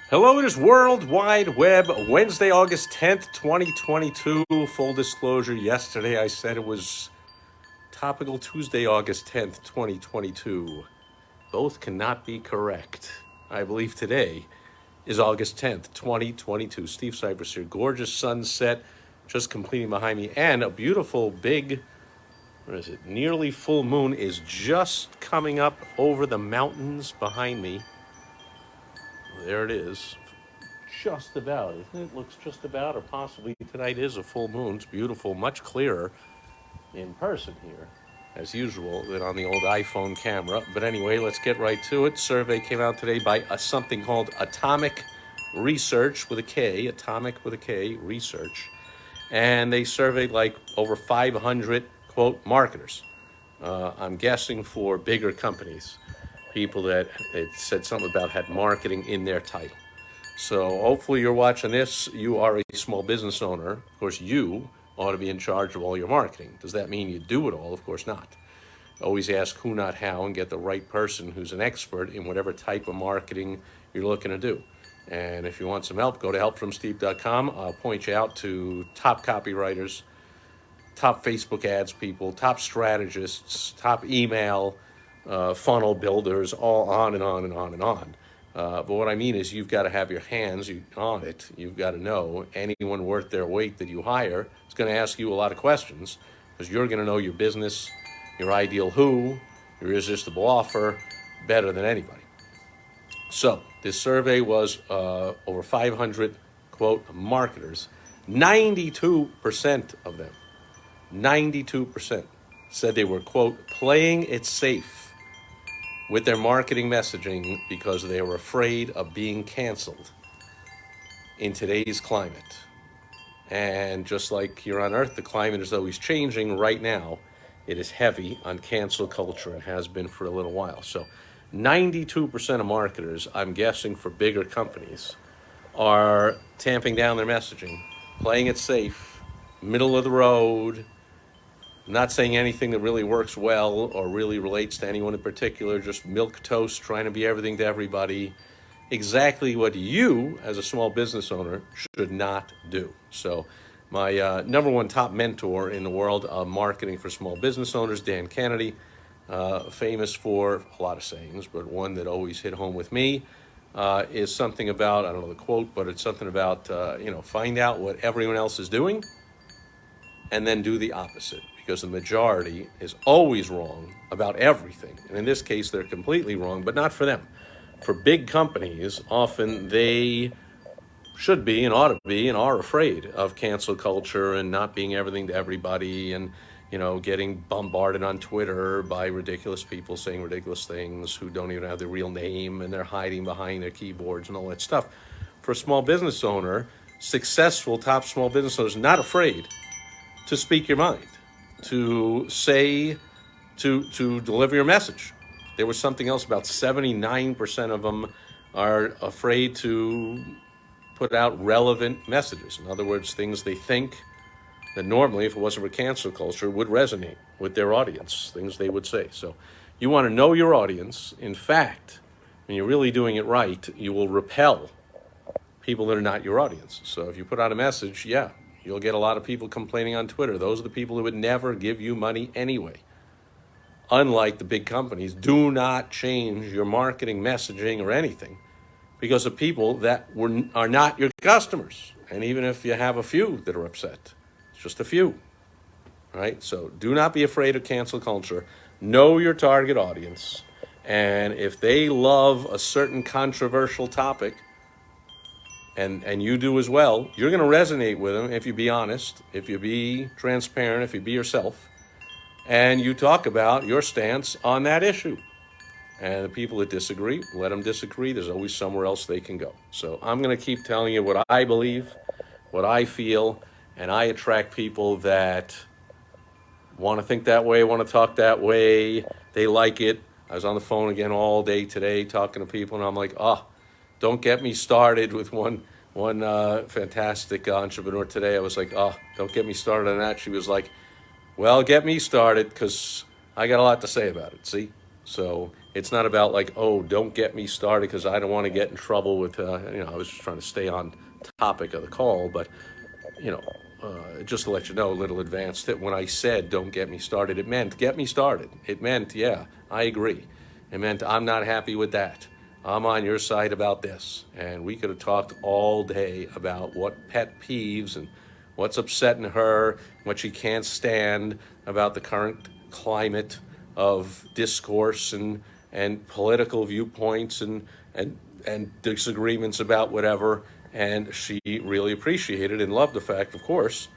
Hello, it is World Wide Web, Wednesday, August 10th, 2022. Full disclosure, yesterday I said it was Topical Tuesday, August 10th, 2022. Both cannot be correct. I believe today is August 10th, 2022. Steve Sipress here. Gorgeous sunset just completing behind me, and a beautiful big, what is it, nearly full moon is just coming up over the mountains behind me. There it is. Just about, isn't it? Looks just about, or possibly tonight is a full moon. It's beautiful, much clearer in person here, as usual, than on the old iPhone camera. But anyway, let's get right to it. Survey came out today by something called Atomic Research with a K, Atomic with a K, Research. And they surveyed like over 500, quote, marketers. I'm guessing for bigger companies, people that it said something about had marketing in their title. So hopefully you're watching this. You are a small business owner. Of course, you ought to be in charge of all your marketing. Does that mean you do it all? Of course not. Always ask who, not how, and get the right person who's an expert in whatever type of marketing you're looking to do. And if you want some help, go to helpfromsteve.com. I'll point you out to top copywriters, top Facebook ads people, top strategists, top email funnel builders, all on and on and on and on. But what I mean is you've got to have your hands on it. You've got to know anyone worth their weight that you hire is going to ask you a lot of questions, because you're going to know your business, your ideal who, your irresistible offer better than anybody. So this survey was over 500, quote, marketers. 92% of them, 92% said they were, quote, playing it safe with their marketing messaging because they were afraid of being canceled in today's climate. And just like here on Earth, the climate is always changing. Right now, it is heavy on cancel culture and has been for a little while. So 92% of marketers, I'm guessing for bigger companies, are tamping down their messaging, playing it safe, middle of the road, not saying anything that really works well or really relates to anyone in particular, just milk toast, trying to be everything to everybody. Exactly what you, as a small business owner, should not do. So my number one top mentor in the world of marketing for small business owners, Dan Kennedy, famous for a lot of sayings, but one that always hit home with me is something about, I don't know the quote, but it's something about, find out what everyone else is doing and then do the opposite. Because the majority is always wrong about everything. And in this case, they're completely wrong, but not for them. For big companies, often they should be and ought to be and are afraid of cancel culture and not being everything to everybody and, getting bombarded on Twitter by ridiculous people saying ridiculous things who don't even have their real name and they're hiding behind their keyboards and all that stuff. For a small business owner, successful top small business owners, not afraid to speak your mind, to say, to deliver your message. There was something else about 79% of them are afraid to put out relevant messages. In other words, things they think that normally, if it wasn't for cancel culture, would resonate with their audience, things they would say. So you want to know your audience. In fact, when you're really doing it right, you will repel people that are not your audience. So if you put out a message, you'll get a lot of people complaining on Twitter. Those are the people who would never give you money anyway. Unlike the big companies, do not change your marketing messaging or anything because of people that are not your customers. And even if you have a few that are upset, it's just a few, right? So do not be afraid of cancel culture. Know your target audience. And if they love a certain controversial topic, and you do as well, you're going to resonate with them if you be honest, if you be transparent, if you be yourself, and you talk about your stance on that issue. And the people that disagree, let them disagree. There's always somewhere else they can go. So I'm going to keep telling you what I believe, what I feel, and I attract people that want to think that way, want to talk that way. They like it. I was on the phone again all day today talking to people, and I'm like, don't get me started with one fantastic entrepreneur today. I was like, don't get me started on that. She was like, well, get me started because I got a lot to say about it, see? So It's not about like, oh, don't get me started because I don't want to get in trouble with, I was just trying to stay on topic of the call, but, you know, just to let you know, a little advanced, that when I said don't get me started, it meant get me started. It meant, yeah, I agree. It meant I'm not happy with that. I'm on your side about this. And we could have talked all day about what pet peeves and what's upsetting her, what she can't stand about the current climate of discourse and political viewpoints and disagreements about whatever. And she really appreciated and loved the fact, of course,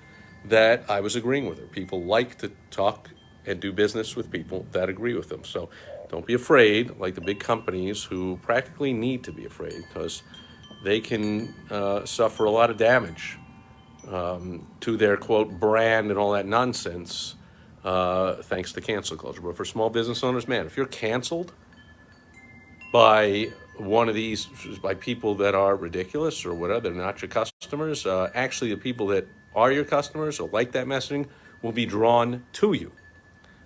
that I was agreeing with her. People like to talk and do business with people that agree with them. So don't be afraid, like the big companies who practically need to be afraid because they can suffer a lot of damage to their, quote, brand and all that nonsense thanks to cancel culture. But for small business owners, man, if you're canceled by one of these, by people that are ridiculous or whatever, they're not your customers, actually the people that are your customers or like that messaging will be drawn to you.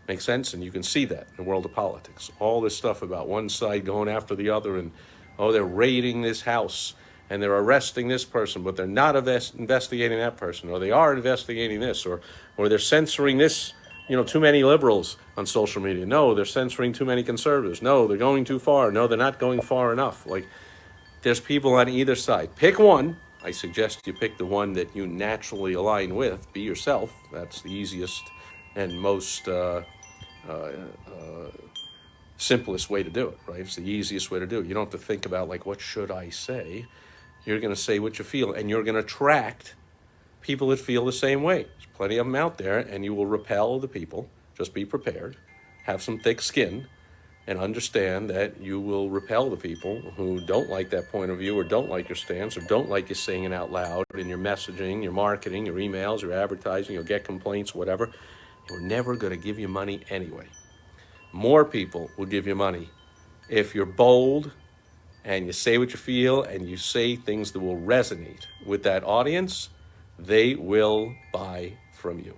Makes sense? And you can see that in the world of politics. All this stuff about one side going after the other and, oh, they're raiding this house and they're arresting this person, but they're not investigating that person, or they are investigating this, or they're censoring this, too many liberals on social media. No, they're censoring too many conservatives. No, they're going too far. No, they're not going far enough. Like, there's people on either side. Pick one. I suggest you pick the one that you naturally align with. Be yourself. That's the easiest and most simplest way to do it, right? It's the easiest way to do it. You don't have to think about, like, what should I say? You're going to say what you feel, and you're going to attract people that feel the same way. There's plenty of them out there, and you will repel the people. Just be prepared. Have some thick skin, and understand that you will repel the people who don't like that point of view or don't like your stance or don't like you saying it out loud in your messaging, your marketing, your emails, your advertising. You'll get complaints, whatever. We're never going to give you money anyway. More people will give you money if you're bold and you say what you feel and you say things that will resonate with that audience. They will buy from you.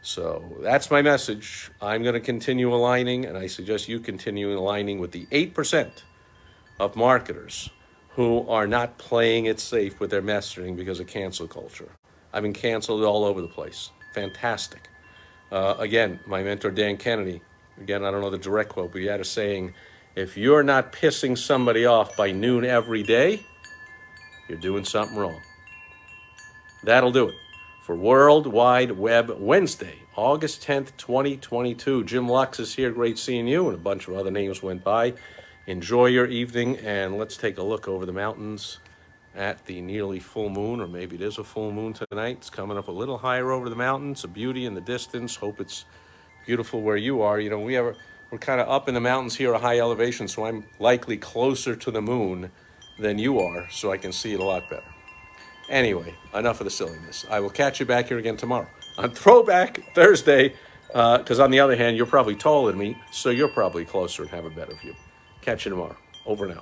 So that's my message. I'm going to continue aligning, and I suggest you continue aligning with the 8% of marketers who are not playing it safe with their messaging because of cancel culture. I've been canceled all over the place. Fantastic. Again, my mentor, Dan Kennedy, again, I don't know the direct quote, but he had a saying, if you're not pissing somebody off by noon every day, you're doing something wrong. That'll do it for World Wide Web Wednesday, August 10th, 2022. Jim Lux is here. Great seeing you, and a bunch of other names went by. Enjoy your evening, and let's take a look over the mountains at the nearly full moon, or maybe it is a full moon tonight. It's coming up a little higher over the mountains, a beauty in the distance. Hope it's beautiful where you are. We're kind of up in the mountains here, a high elevation, so I'm likely closer to the moon than you are, so I can see it a lot better. Anyway, enough of the silliness. I will catch you back here again tomorrow on Throwback Thursday, because on the other hand, you're probably taller than me, so you're probably closer and have a better view. Catch you tomorrow. Over and out.